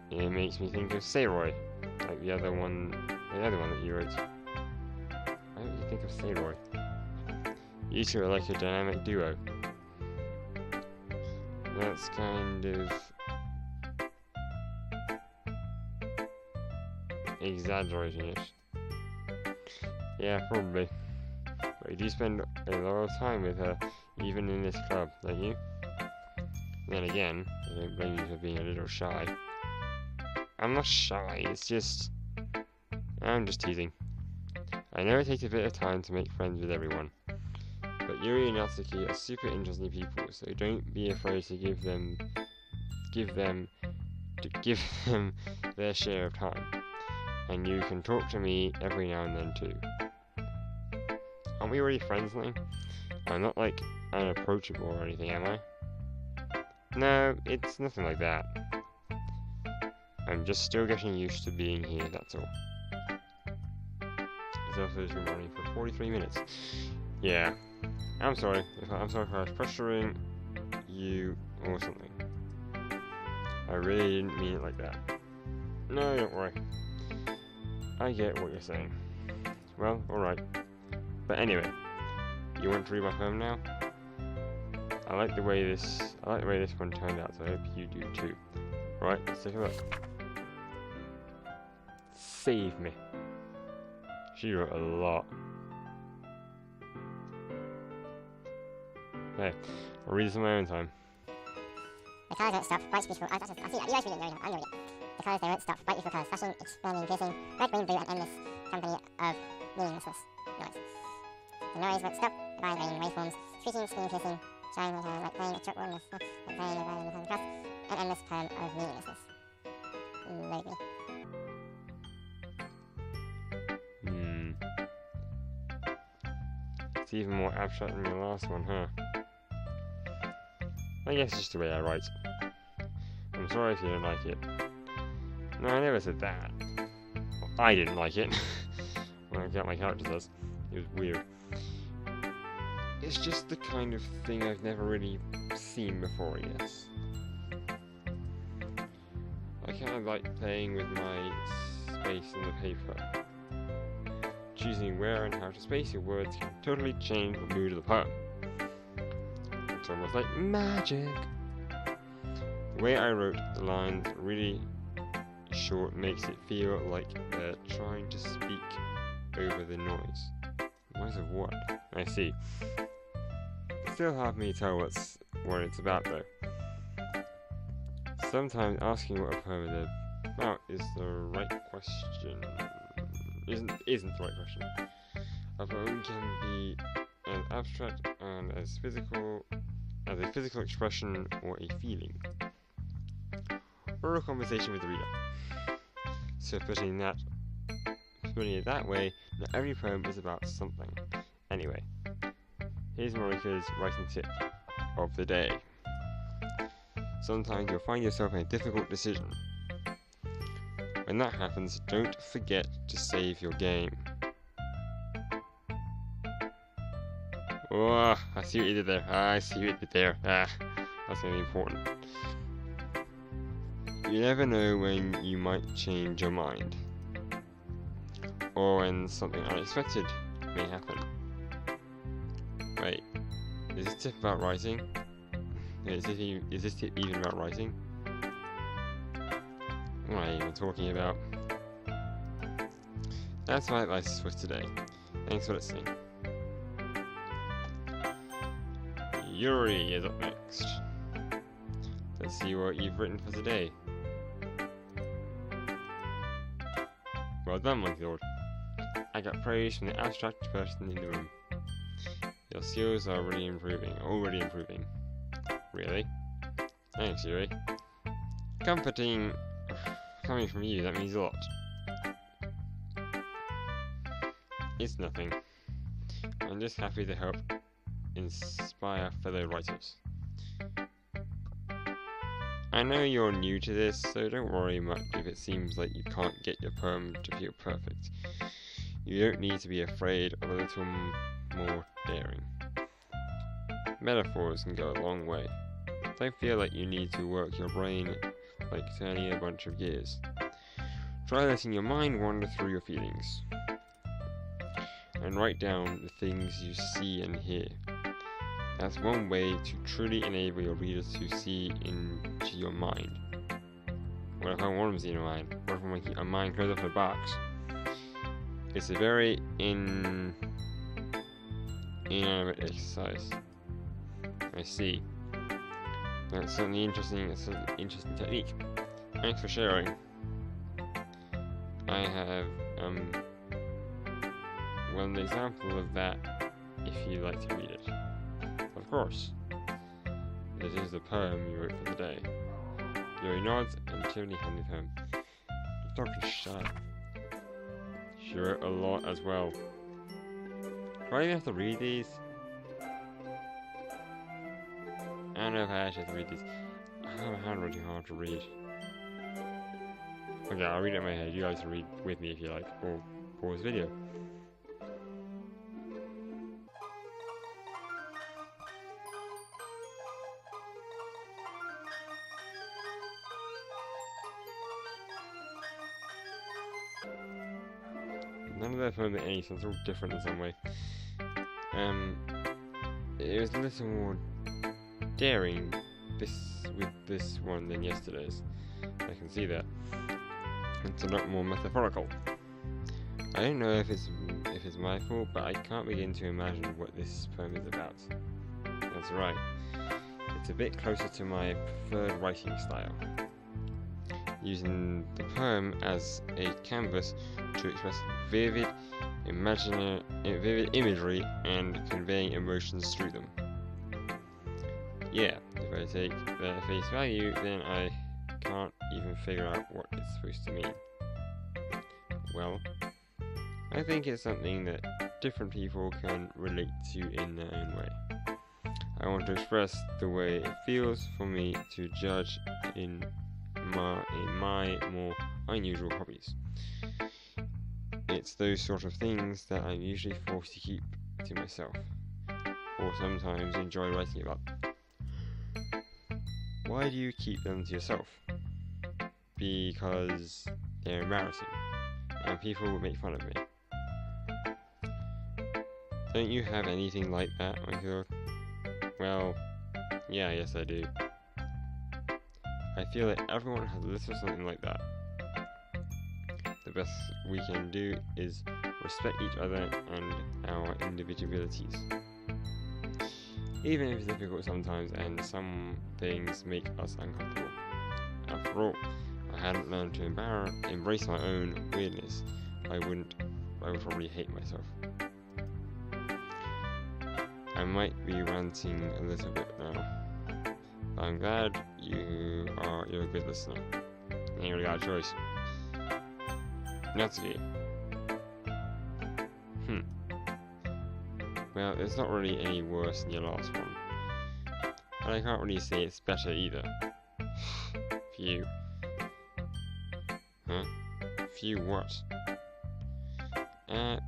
S1: It makes me think of Sayroy, like the other one that you wrote. Why don't you think of Sayroy? You two are like a dynamic duo. That's kind of exaggerating it. Yeah, probably. But you do spend a lot of time with her, even in this club, don't you? Then again, I don't blame you for being a little shy. I'm not shy, it's just... I'm just teasing. I know it takes a bit of time to make friends with everyone. But Yuri and Natsuki are super interesting people, so don't be afraid to give them their share of time. And you can talk to me every now and then too. Aren't we already friends now? I'm not like unapproachable or anything, am I? No, it's nothing like that. I'm just still getting used to being here, that's all. This episode's been running for 43 minutes. Yeah. I'm sorry if I was pressuring you or something. I really didn't mean it like that. No, don't worry. I get what you're saying. Well, alright. But anyway, you want to read my poem now? I like the way this one turned out, so I hope you do too. Right, let's take a look. Save me. She wrote a lot. Okay, I'll read this on my own time.
S2: The colours don't stop, bright beautiful. I see that. You guys read it, no, I'm reading it. The colours they won't stop, bright beautiful colours, flashing, expanding, piercing, red, green, blue, and endless company of meaninglessness. Noise. The noise won't stop, the vine rain, waveforms, shrieking, scream, piercing, shine, like playing a chalkboard on the like playing a violin on the cross, an endless poem of meaninglessness. Load me.
S1: It's even more abstract than the last one, huh? I guess it's just the way I write. I'm sorry if you don't like it. No, I never said that. Well, I didn't like it. When I got my character says. It was weird. It's just the kind of thing I've never really seen before, I guess. I kind of like playing with my space on the paper. Choosing where and how to space your words can totally change the mood of the poem. It's almost like magic. The way I wrote the lines really short makes it feel like they're trying to speak over the noise. Noise of what? I see. It's still hard for me to tell what it's about though. Sometimes asking what a poem is about is the right question. Isn't the right question. A poem can be as abstract and as a physical expression or a feeling, or a conversation with the reader. So putting it that way, not every poem is about something. Anyway, here's Marika's writing tip of the day. Sometimes you'll find yourself in a difficult decision. When that happens, don't forget to save your game. Oh, I see what you did there. That's going to be important. You never know when you might change your mind, or when something unexpected may happen. Wait, is this tip about writing? Is this tip even about writing? What am I even talking about? That's my advice for today. Thanks for listening. Yuri is up next. Let's see what you've written for today. Well done, Monkey Lord. I got praise from the abstract person in the room. Your skills are already improving. Really? Thanks, Yuri. Comforting. Coming from you, that means a lot. It's nothing. I'm just happy to help inspire fellow writers. I know you're new to this, so don't worry much if it seems like you can't get your poem to feel perfect. You don't need to be afraid of a little more daring. Metaphors can go a long way. Don't feel like you need to work your brain like turning a bunch of gears. Try letting your mind wander through your feelings. And write down the things you see and hear. That's one way to truly enable your readers to see into your mind. What if I want them to see in your mind? What if I want a mind closed off in a box? It's a very inanimate exercise. I see. That's certainly interesting. It's an interesting technique. Thanks for sharing. I have one example of that if you'd like to read it. Of course. This is the poem you wrote for today. Yuri nods and Tiffany handed home. The doctor shut up. She wrote a lot as well. Do I even have to read these? I don't know if I actually have to read these. I have a handwriting hard to read. Okay, I'll read it in my head. You guys can read with me if you like, or pause the video. None of their poems make any sense, they're all different in some way. It was a little more daring with this one than yesterday's. I can see that. It's a lot more metaphorical. I don't know if it's my fault, but I can't begin to imagine what this poem is about. That's right. It's a bit closer to my preferred writing style, using the poem as a canvas to express vivid imagery and conveying emotions through them. Yeah, if I take that at face value, then I can't even figure out what it's supposed to mean. Well, I think it's something that different people can relate to in their own way. I want to express the way it feels for me to judge in my more unusual hobbies. It's those sort of things that I'm usually forced to keep to myself, or sometimes enjoy writing about. Why do you keep them to yourself? Because they're embarrassing, and people will make fun of me. Don't you have anything like that, Michael? Well, yeah, yes I do. I feel that everyone has a little something like that. The best we can do is respect each other and our individualities. Even if it's difficult sometimes and some things make us uncomfortable. After all, if I hadn't learned to embrace my own weirdness, I would probably hate myself. I might be ranting a little bit now, but I'm glad you're a good listener. You ain't really got a choice. Natsuki. Well, it's not really any worse than your last one. And I can't really say it's better either. Phew. Huh? Phew what?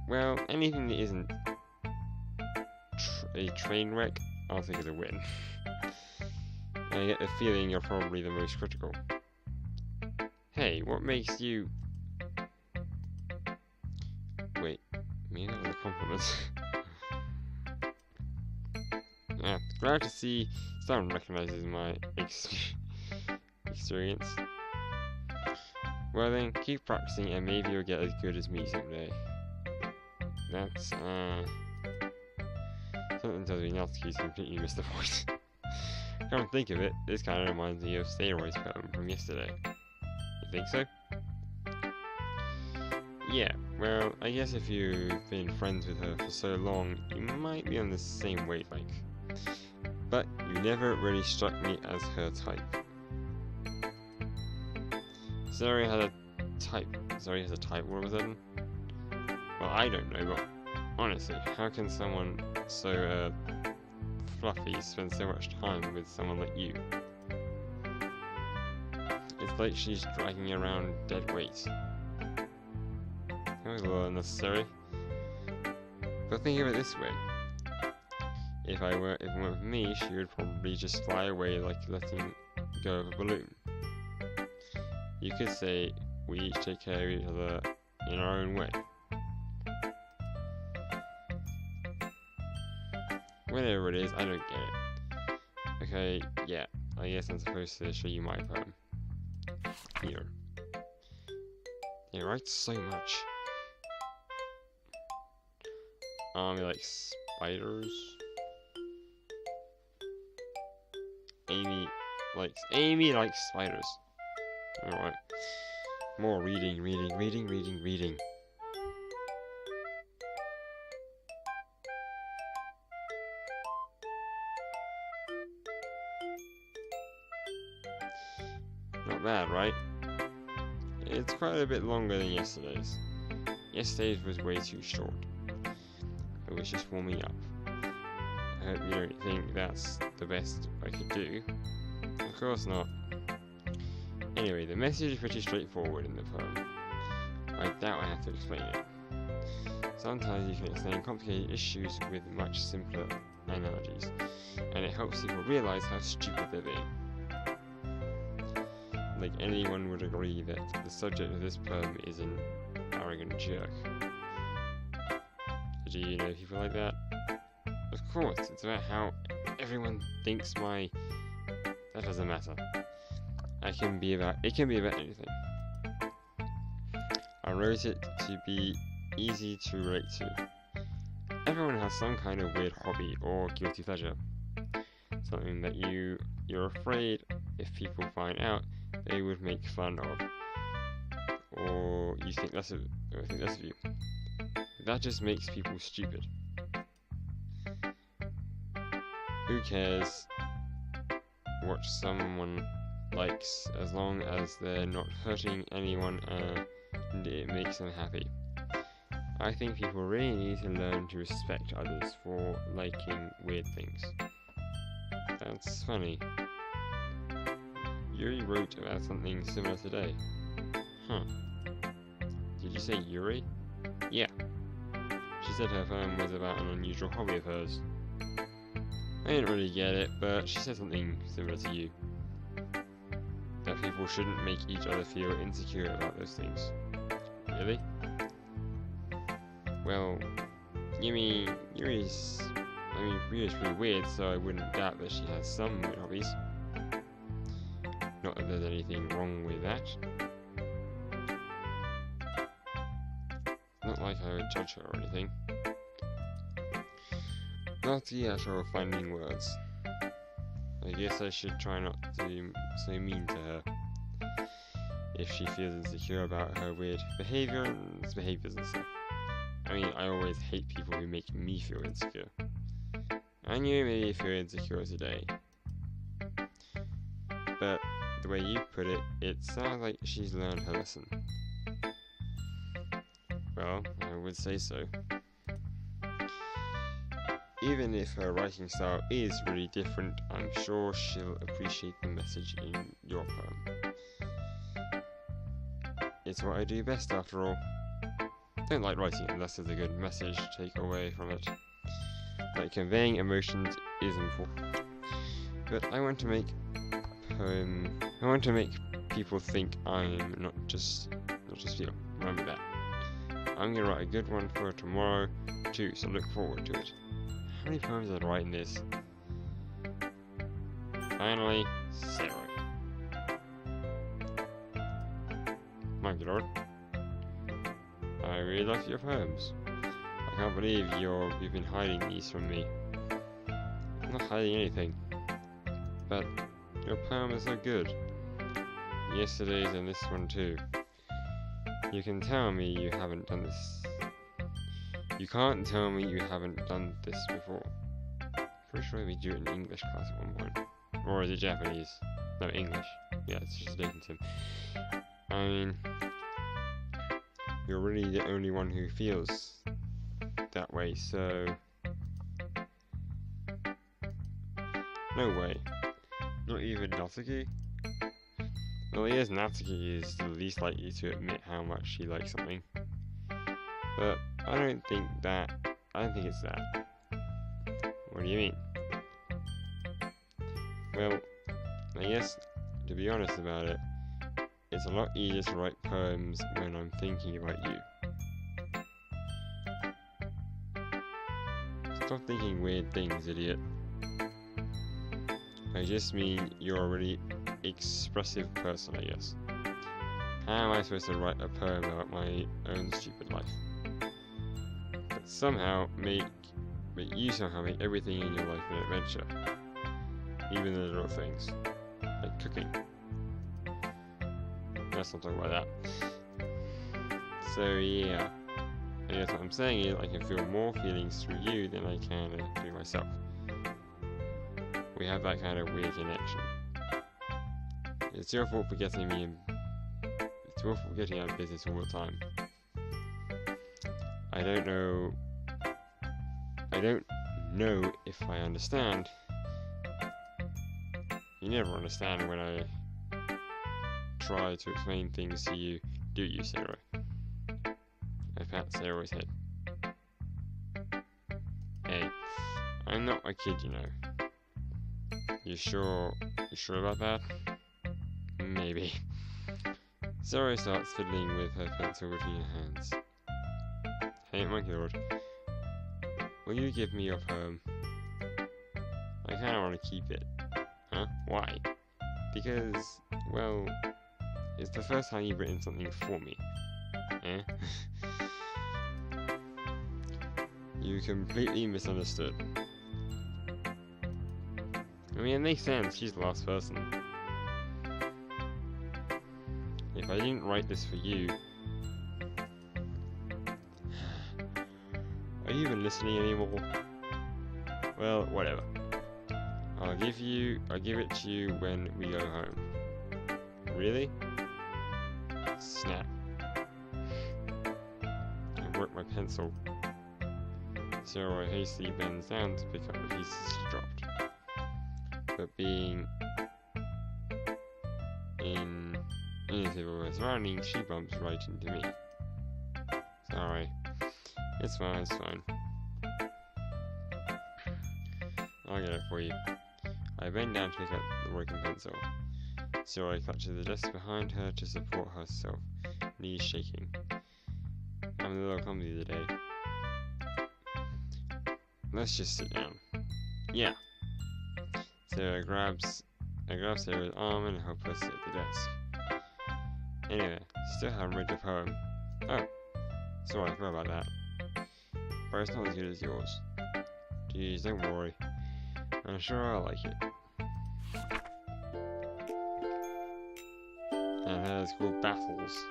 S1: Well, anything that isn't a train wreck, I'll think is a win. I get the feeling you're probably the most critical. Hey, what makes you... Wait, maybe that was a compliment. Yeah, glad to see someone recognizes my experience. Well then, keep practicing and maybe you'll get as good as me someday. That's, something tells me Natsuki's completely missed the point. Come to think of it, this kind of reminds me of Steroid's poem from yesterday. You think so? Yeah, well, I guess if you've been friends with her for so long, you might be on the same wavelength. But you never really struck me as her type. Zori has a type, all of a sudden? Well, I don't know, but honestly, how can someone so, fluffy spend so much time with someone like you? It's like she's dragging around dead weight. That was a little unnecessary. But think of it this way. If it went with me, she would probably just fly away like letting go of a balloon. You could say we each take care of each other in our own way. Whatever it is, I don't get it. Okay, yeah, I guess I'm supposed to show you my poem. Here. He writes so much. Like spiders. Amy likes spiders. Alright. More reading. Not bad, right? It's quite a bit longer than yesterday's. Yesterday's was way too short. It was just warming up. I hope you don't think that's the best I could do. Of course not. Anyway, the message is pretty straightforward in the poem. I doubt I have to explain it. Sometimes you can explain complicated issues with much simpler analogies, and it helps people realize how stupid they're being. Like, anyone would agree that the subject of this poem is an arrogant jerk. Do you know people like that? Of course, it's about how everyone thinks my... That doesn't matter. It can be about anything. I wrote it to be easy to relate to. Everyone has some kind of weird hobby or guilty pleasure. Something that you're afraid if people find out they would make fun of. Or you think less of you. That just makes people stupid. Who cares what someone likes as long as they're not hurting anyone and it makes them happy? I think people really need to learn to respect others for liking weird things. That's funny. Yuri wrote about something similar today. Huh. Did you say Yuri? Yeah. She said her poem was about an unusual hobby of hers. I didn't really get it, but she said something similar to you. That people shouldn't make each other feel insecure about those things. Really? Well, Yuri's pretty weird, so I wouldn't doubt that she has some weird hobbies. Not that there's anything wrong with that. Not like I would judge her or anything. Not the actual finding words. I guess I should try not to be so mean to her. If she feels insecure about her weird behaviors and stuff. I mean, I always hate people who make me feel insecure. I knew maybe you feel insecure today. But the way you put it, it sounds like she's learned her lesson. Well, I would say so. Even if her writing style is really different, I'm sure she'll appreciate the message in your poem. It's what I do best, after all. Don't like writing unless there's a good message to take away from it. Like, conveying emotions is important. But I want to make people think I'm not just feel. Remember that. I'm gonna write a good one for tomorrow too, so look forward to it. How many poems did I write in this? Finally, 0. My lord. I really love your poems. I can't believe you've been hiding these from me. I'm not hiding anything. But your poems are good. Yesterday's and this one too. You can tell me you haven't done this. You can't tell me you haven't done this before. Pretty sure we do it in English class at one point. Or is it Japanese? No, English. Yeah, it's just Dickinson. I mean, you're really the only one who feels that way, so... No way. Not even Natsuki? Well, yes, Natsuki is the least likely to admit how much she likes something. But I don't think it's that. What do you mean? Well, I guess, to be honest about it, it's a lot easier to write poems when I'm thinking about you. Stop thinking weird things, idiot. I just mean you're a really expressive person, I guess. How am I supposed to write a poem about my own stupid life? But you somehow make everything in your life an adventure. Even the little things. Like cooking. Let's not talk about that. So yeah. I guess what I'm saying is I can feel more feelings through you than I can through myself. We have that kind of weird connection. It's your fault for getting out of business all the time. don't know. I don't know if I understand. You never understand when I try to explain things to you, do you, Sarah? I pat Sarah's head. Hey, I'm not a kid, you know. You sure about that? Maybe. Sarah starts fiddling with her pencil between her hands. Hey, my lord. Will you give me your poem? I kinda wanna keep it. Huh? Why? Because, well, it's the first time you've written something for me. Eh? You completely misunderstood. I mean, it makes sense, she's the last person. If I didn't write this for you... Are you even listening anymore? Well, whatever. I'll give it to you when we go home. Really? Snap. I broke my pencil. Sarah hastily bends down to pick up the pieces she dropped. But being initiative of her surroundings, she bumps right into me. Sorry. It's fine. I'll get it for you. I bend down to pick up the broken pencil. Sarah clutches the desk behind her to support herself, knees shaking. I'm a little clumsy today. Let's just sit down. Yeah. Sarah grabs Sarah's arm and helps her sit at the desk. Anyway, still haven't read your poem. Oh, sorry, I forgot about that. But it's not as good as yours. Jeez, don't worry. I'm sure I'll like it. And hers called Battles.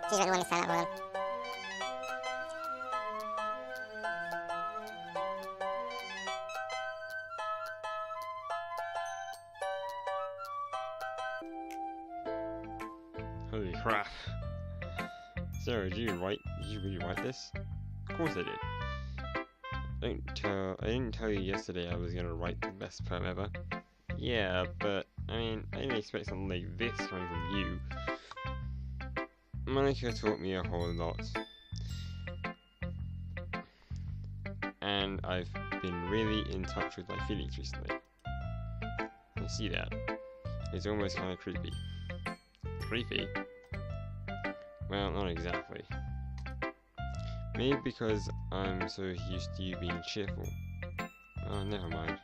S2: She's really wanting to sign up for them.
S1: Holy crap. Sarah, did you really write this? Of course I did. I didn't tell you yesterday I was gonna write the best poem ever. Yeah, but, I mean, I didn't expect something like this coming from you. Monica taught me a whole lot. And I've been really in touch with my feelings recently. I see that. It's almost kind of creepy. Creepy? Well, not exactly. Maybe because I'm so used to you being cheerful. Oh, never mind.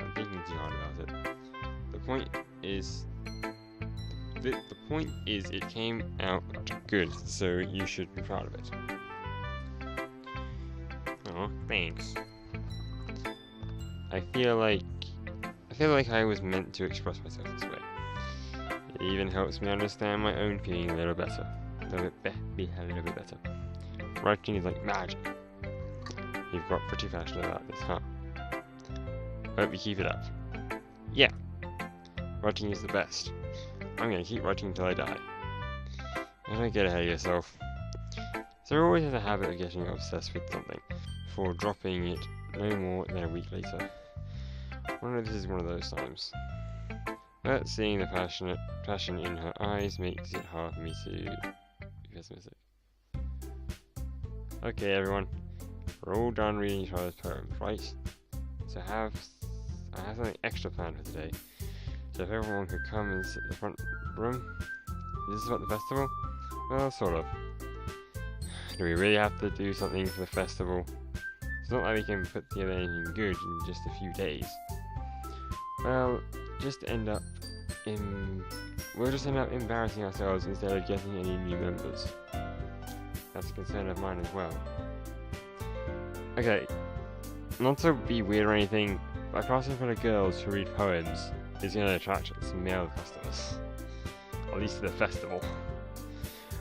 S1: I'm thinking too hard about it. The point is it came out good, so you should be proud of it. Oh, thanks. I feel like I was meant to express myself this way. It even helps me understand my own feeling a little better. A little bit better. Writing is like magic. You've got pretty passionate about this, huh? Hope you keep it up. Yeah. Writing is the best. I'm gonna keep writing until I die. Don't get ahead of yourself. Sarah always has a habit of getting obsessed with something, before dropping it no more than a week later. I wonder if this is one of those times. But seeing the passion in her eyes makes it hard for me to be pessimistic. Okay everyone, we're all done reading each other's poems, right? So I have something extra planned for today. So if everyone could come and sit in the front room. Is this about the festival? Well, sort of. Do we really have to do something for the festival? It's not like we can put together anything good in just a few days. Well, we'll just end up embarrassing ourselves instead of getting any new members. That's a concern of mine as well. Okay, not to be weird or anything, but a class full of girls who read poems is going to attract some male customers. At least to the festival.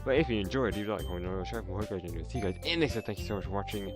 S1: But if you enjoyed, do like, comment, or share, we'll hope you enjoyed. See you guys in the next. Thank you so much for watching.